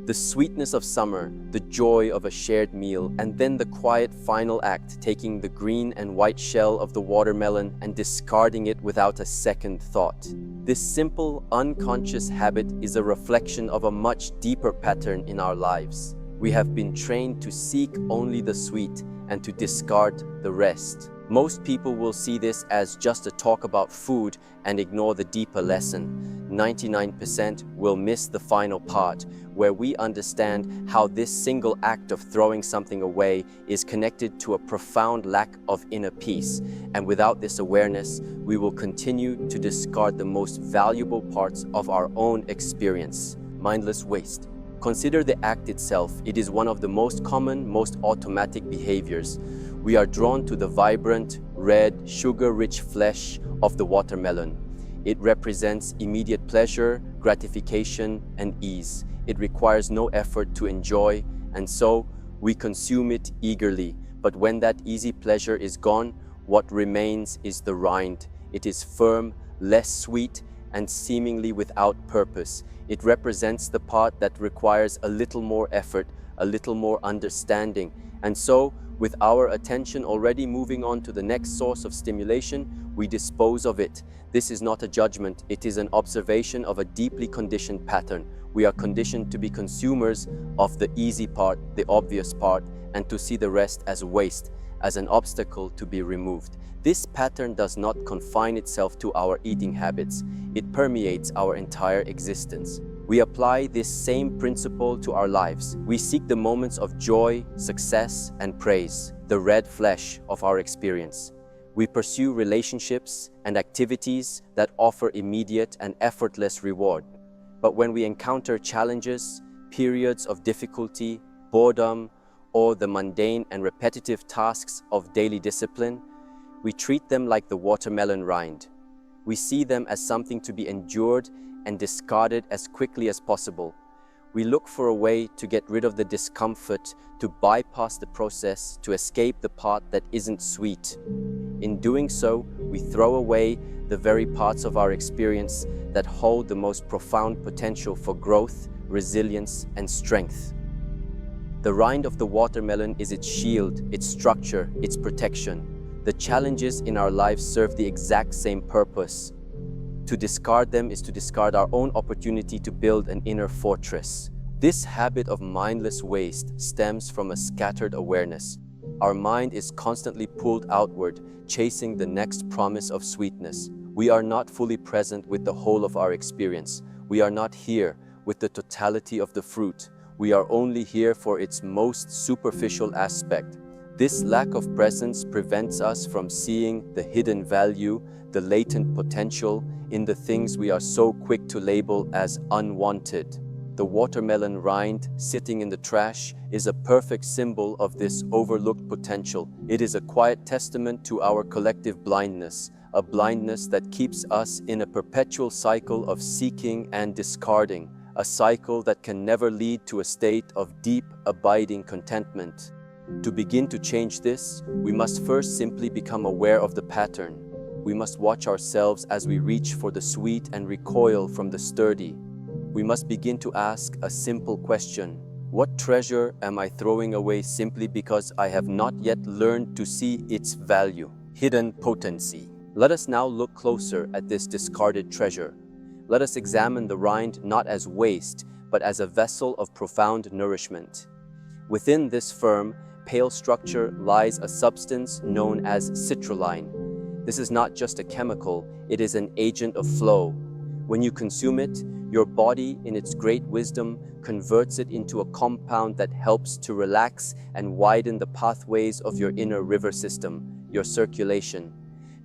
The sweetness of summer, the joy of a shared meal, and then the quiet final act, taking the green and white shell of the watermelon and discarding it without a second thought. This simple, unconscious habit is a reflection of a much deeper pattern in our lives. We have been trained to seek only the sweet and to discard the rest. Most people will see this as just a talk about food and ignore the deeper lesson. 99% will miss the final part, where we understand how this single act of throwing something away is connected to a profound lack of inner peace. And without this awareness, we will continue to discard the most valuable parts of our own experience. Mindless waste. Consider the act itself. It is one of the most common, most automatic behaviors. We are drawn to the vibrant, red, sugar-rich flesh of the watermelon. It represents immediate pleasure, gratification, and ease. It requires no effort to enjoy, and so we consume it eagerly. But when that easy pleasure is gone, what remains is the rind. It is firm, less sweet, and seemingly without purpose. It represents the part that requires a little more effort, a little more understanding. And so, with our attention already moving on to the next source of stimulation, we dispose of it. This is not a judgment, it is an observation of a deeply conditioned pattern. We are conditioned to be consumers of the easy part, the obvious part, and to see the rest as waste, as an obstacle to be removed. This pattern does not confine itself to our eating habits. It permeates our entire existence. We apply this same principle to our lives. We seek the moments of joy, success, and praise, the red flesh of our experience. We pursue relationships and activities that offer immediate and effortless reward. But when we encounter challenges, periods of difficulty, boredom, or the mundane and repetitive tasks of daily discipline, we treat them like the watermelon rind. We see them as something to be endured and discarded as quickly as possible. We look for a way to get rid of the discomfort, to bypass the process, to escape the part that isn't sweet. In doing so, we throw away the very parts of our experience that hold the most profound potential for growth, resilience, and strength. The rind of the watermelon is its shield, its structure, its protection. The challenges in our lives serve the exact same purpose. To discard them is to discard our own opportunity to build an inner fortress. This habit of mindless waste stems from a scattered awareness. Our mind is constantly pulled outward, chasing the next promise of sweetness. We are not fully present with the whole of our experience. We are not here with the totality of the fruit. We are only here for its most superficial aspect. This lack of presence prevents us from seeing the hidden value, the latent potential in the things we are so quick to label as unwanted. The watermelon rind sitting in the trash is a perfect symbol of this overlooked potential. It is a quiet testament to our collective blindness, a blindness that keeps us in a perpetual cycle of seeking and discarding, a cycle that can never lead to a state of deep, abiding contentment. To begin to change this, we must first simply become aware of the pattern. We must watch ourselves as we reach for the sweet and recoil from the sturdy. We must begin to ask a simple question. What treasure am I throwing away simply because I have not yet learned to see its value? Hidden potency. Let us now look closer at this discarded treasure. Let us examine the rind not as waste, but as a vessel of profound nourishment. Within this firm, pale structure lies a substance known as citrulline. This is not just a chemical, it is an agent of flow. When you consume it, your body, in its great wisdom, converts it into a compound that helps to relax and widen the pathways of your inner river system, your circulation.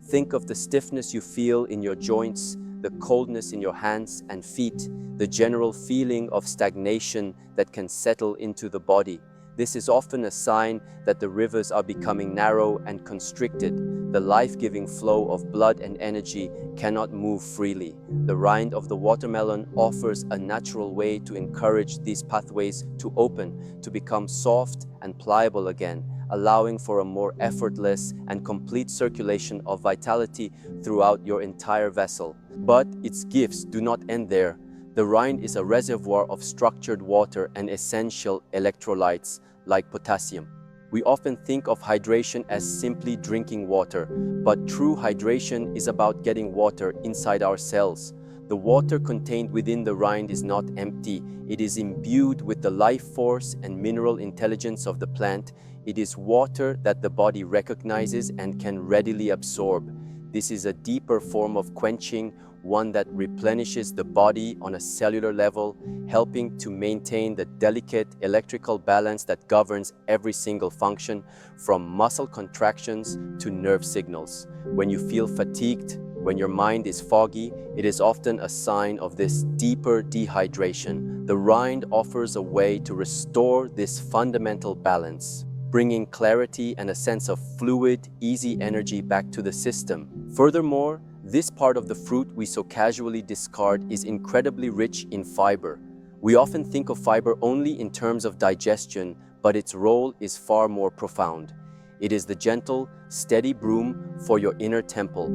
Think of the stiffness you feel in your joints, the coldness in your hands and feet, the general feeling of stagnation that can settle into the body. This is often a sign that the rivers are becoming narrow and constricted. The life-giving flow of blood and energy cannot move freely. The rind of the watermelon offers a natural way to encourage these pathways to open, to become soft and pliable again, allowing for a more effortless and complete circulation of vitality throughout your entire vessel. But its gifts do not end there. The rind is a reservoir of structured water and essential electrolytes like potassium. We often think of hydration as simply drinking water, but true hydration is about getting water inside our cells. The water contained within the rind is not empty. It is imbued with the life force and mineral intelligence of the plant. It is water that the body recognizes and can readily absorb. This is a deeper form of quenching, one that replenishes the body on a cellular level, helping to maintain the delicate electrical balance that governs every single function, from muscle contractions to nerve signals. When you feel fatigued, when your mind is foggy, it is often a sign of this deeper dehydration. The rind offers a way to restore this fundamental balance, bringing clarity and a sense of fluid, easy energy back to the system. Furthermore, this part of the fruit we so casually discard is incredibly rich in fiber. We often think of fiber only in terms of digestion, but its role is far more profound. It is the gentle, steady broom for your inner temple.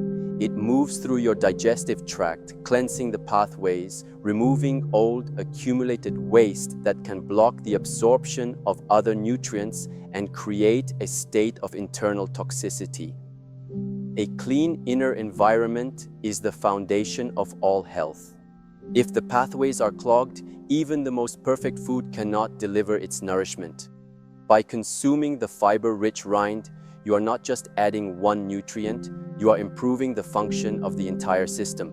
It moves through your digestive tract, cleansing the pathways, removing old, accumulated waste that can block the absorption of other nutrients and create a state of internal toxicity. A clean inner environment is the foundation of all health. If the pathways are clogged, even the most perfect food cannot deliver its nourishment. By consuming the fiber-rich rind, you are not just adding one nutrient, you are improving the function of the entire system.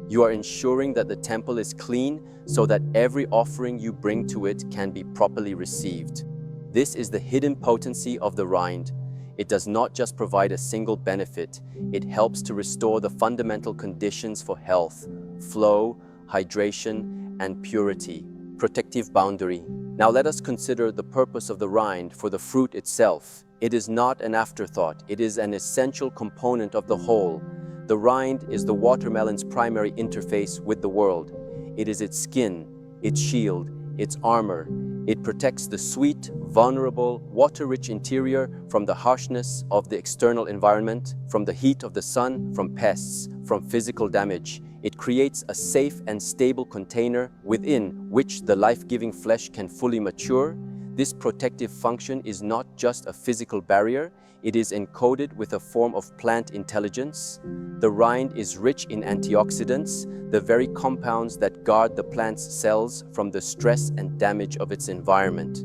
You are ensuring that the temple is clean so that every offering you bring to it can be properly received. This is the hidden potency of the rind. It does not just provide a single benefit, it helps to restore the fundamental conditions for health, flow, hydration, and purity. Protective boundary. Now let us consider the purpose of the rind for the fruit itself. It is not an afterthought, it is an essential component of the whole. The rind is the watermelon's primary interface with the world. It is its skin, its shield, its armor. It protects the sweet, vulnerable, water-rich interior from the harshness of the external environment, from the heat of the sun, from pests, from physical damage. It creates a safe and stable container within which the life-giving flesh can fully mature. This protective function is not just a physical barrier, it is encoded with a form of plant intelligence. The rind is rich in antioxidants, the very compounds that guard the plant's cells from the stress and damage of its environment.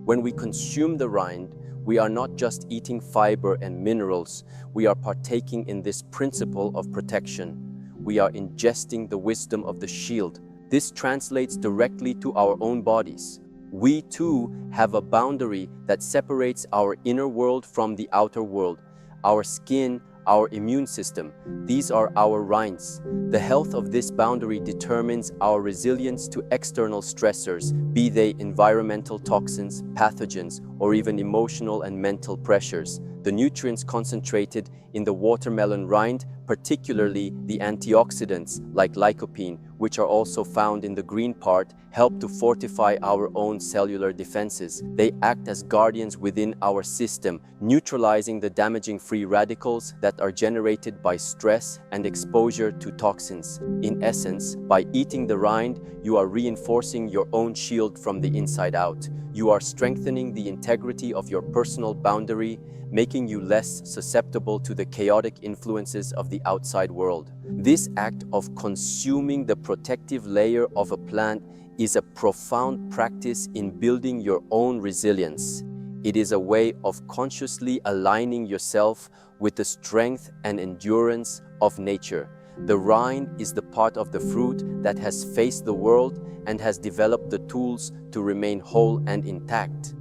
When we consume the rind, we are not just eating fiber and minerals, we are partaking in this principle of protection. We are ingesting the wisdom of the shield. This translates directly to our own bodies. We too have a boundary that separates our inner world from the outer world. Our skin, our immune system, these are our rinds. The health of this boundary determines our resilience to external stressors, be they environmental toxins, pathogens, or even emotional and mental pressures. The nutrients concentrated in the watermelon rind, particularly the antioxidants like lycopene, which are also found in the green part, help to fortify our own cellular defenses. They act as guardians within our system, neutralizing the damaging free radicals that are generated by stress and exposure to toxins. In essence, by eating the rind, you are reinforcing your own shield from the inside out. You are strengthening the integrity of your personal boundary, making you less susceptible to the chaotic influences of the outside world. This act of consuming the protective layer of a plant is a profound practice in building your own resilience. It is a way of consciously aligning yourself with the strength and endurance of nature. The rind is the part of the fruit that has faced the world and has developed the tools to remain whole and intact.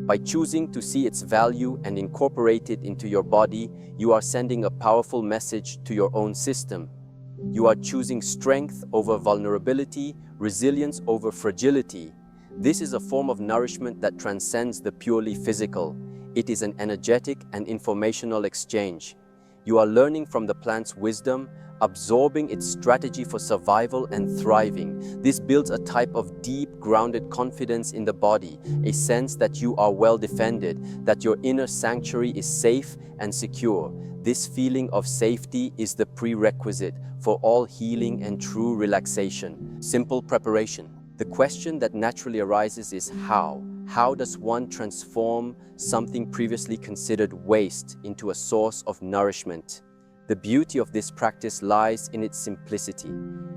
By choosing to see its value and incorporate it into your body, you are sending a powerful message to your own system. You are choosing strength over vulnerability, resilience over fragility. This is a form of nourishment that transcends the purely physical. It is an energetic and informational exchange. You are learning from the plant's wisdom, absorbing its strategy for survival and thriving. This builds a type of deep, grounded confidence in the body, a sense that you are well defended, that your inner sanctuary is safe and secure. This feeling of safety is the prerequisite for all healing and true relaxation. Simple preparation. The question that naturally arises is how? How does one transform something previously considered waste into a source of nourishment? The beauty of this practice lies in its simplicity.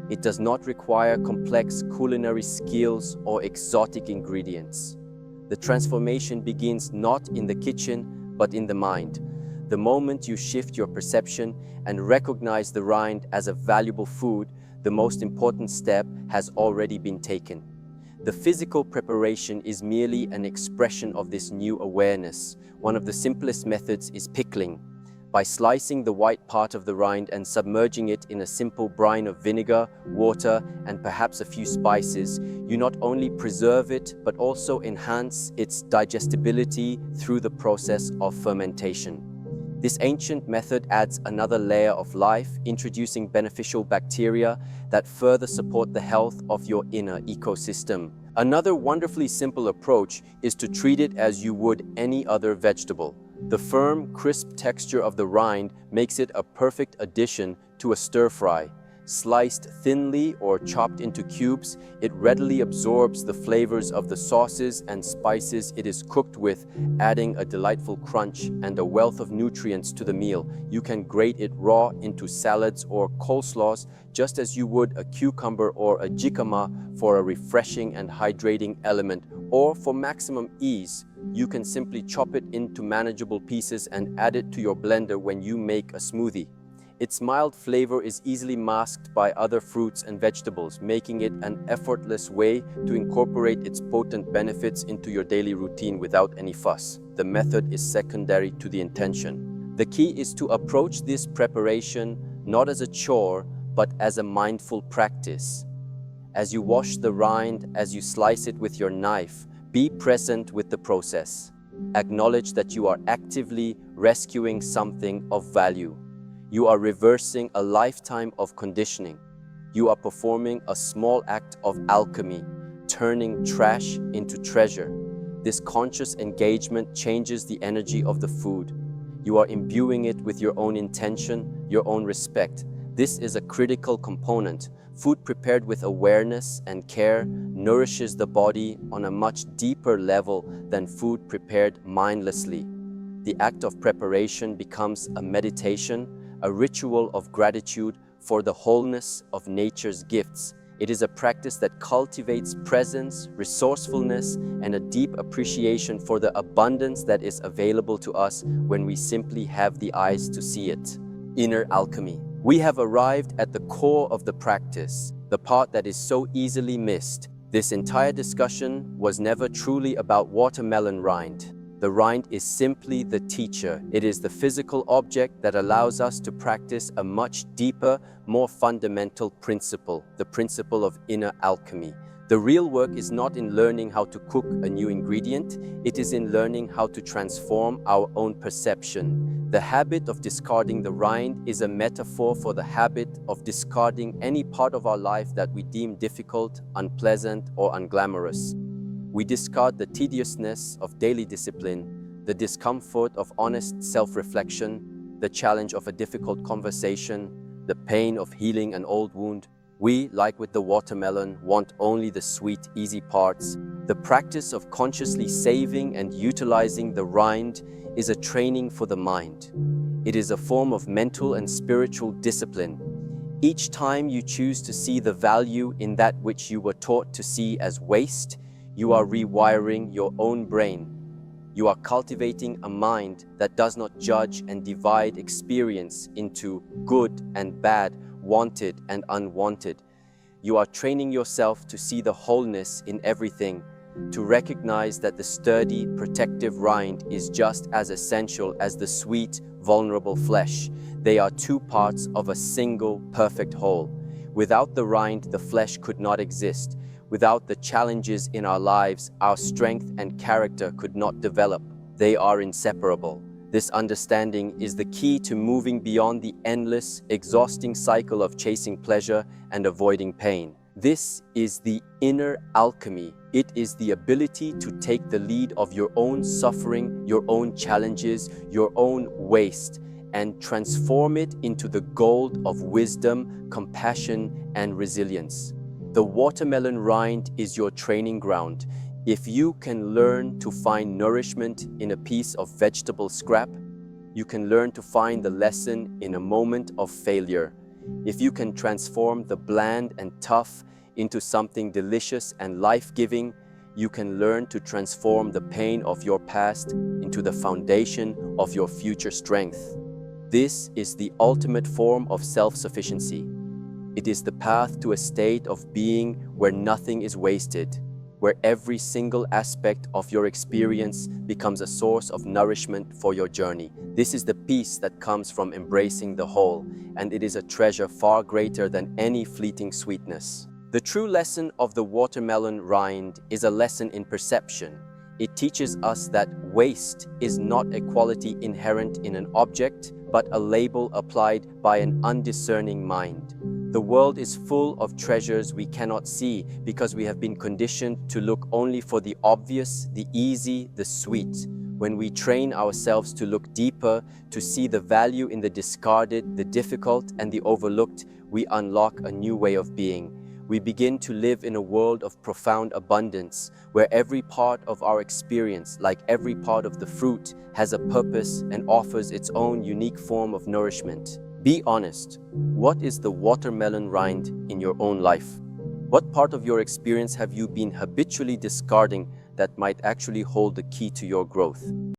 It does not require complex culinary skills or exotic ingredients. The transformation begins not in the kitchen, but in the mind. The moment you shift your perception and recognize the rind as a valuable food, the most important step has already been taken. The physical preparation is merely an expression of this new awareness. One of the simplest methods is pickling. By slicing the white part of the rind and submerging it in a simple brine of vinegar, water, and perhaps a few spices, you not only preserve it, but also enhance its digestibility through the process of fermentation. This ancient method adds another layer of life, introducing beneficial bacteria that further support the health of your inner ecosystem. Another wonderfully simple approach is to treat it as you would any other vegetable. The firm, crisp texture of the rind makes it a perfect addition to a stir-fry. Sliced thinly or chopped into cubes, it readily absorbs the flavors of the sauces and spices it is cooked with, adding a delightful crunch and a wealth of nutrients to the meal. You can grate it raw into salads or coleslaws, just as you would a cucumber or a jicama for a refreshing and hydrating element. Or for maximum ease, you can simply chop it into manageable pieces and add it to your blender when you make a smoothie. Its mild flavor is easily masked by other fruits and vegetables, making it an effortless way to incorporate its potent benefits into your daily routine without any fuss. The method is secondary to the intention. The key is to approach this preparation not as a chore, but as a mindful practice. As you wash the rind, as you slice it with your knife, be present with the process. Acknowledge that you are actively rescuing something of value. You are reversing a lifetime of conditioning. You are performing a small act of alchemy, turning trash into treasure. This conscious engagement changes the energy of the food. You are imbuing it with your own intention, your own respect. This is a critical component. Food prepared with awareness and care nourishes the body on a much deeper level than food prepared mindlessly. The act of preparation becomes a meditation, a ritual of gratitude for the wholeness of nature's gifts. It is a practice that cultivates presence, resourcefulness, and a deep appreciation for the abundance that is available to us when we simply have the eyes to see it. Inner alchemy. We have arrived at the core of the practice, the part that is so easily missed. This entire discussion was never truly about watermelon rind. The rind is simply the teacher. It is the physical object that allows us to practice a much deeper, more fundamental principle, the principle of inner alchemy. The real work is not in learning how to cook a new ingredient, it is in learning how to transform our own perception. The habit of discarding the rind is a metaphor for the habit of discarding any part of our life that we deem difficult, unpleasant, or unglamorous. We discard the tediousness of daily discipline, the discomfort of honest self-reflection, the challenge of a difficult conversation, the pain of healing an old wound. We, like with the watermelon, want only the sweet, easy parts. The practice of consciously saving and utilizing the rind is a training for the mind. It is a form of mental and spiritual discipline. Each time you choose to see the value in that which you were taught to see as waste, you are rewiring your own brain. You are cultivating a mind that does not judge and divide experience into good and bad, wanted and unwanted. You are training yourself to see the wholeness in everything, to recognize that the sturdy, protective rind is just as essential as the sweet, vulnerable flesh. They are two parts of a single, perfect whole. Without the rind, the flesh could not exist. Without the challenges in our lives, our strength and character could not develop. They are inseparable. This understanding is the key to moving beyond the endless, exhausting cycle of chasing pleasure and avoiding pain. This is the inner alchemy. It is the ability to take the lead of your own suffering, your own challenges, your own waste, and transform it into the gold of wisdom, compassion, and resilience. The watermelon rind is your training ground. If you can learn to find nourishment in a piece of vegetable scrap, you can learn to find the lesson in a moment of failure. If you can transform the bland and tough into something delicious and life-giving, you can learn to transform the pain of your past into the foundation of your future strength. This is the ultimate form of self-sufficiency. It is the path to a state of being where nothing is wasted, where every single aspect of your experience becomes a source of nourishment for your journey. This is the peace that comes from embracing the whole, and it is a treasure far greater than any fleeting sweetness. The true lesson of the watermelon rind is a lesson in perception. It teaches us that waste is not a quality inherent in an object, but a label applied by an undiscerning mind. The world is full of treasures we cannot see because we have been conditioned to look only for the obvious, the easy, the sweet. When we train ourselves to look deeper, to see the value in the discarded, the difficult, and the overlooked, we unlock a new way of being. We begin to live in a world of profound abundance, where every part of our experience, like every part of the fruit, has a purpose and offers its own unique form of nourishment. Be honest. What is the watermelon rind in your own life? What part of your experience have you been habitually discarding that might actually hold the key to your growth?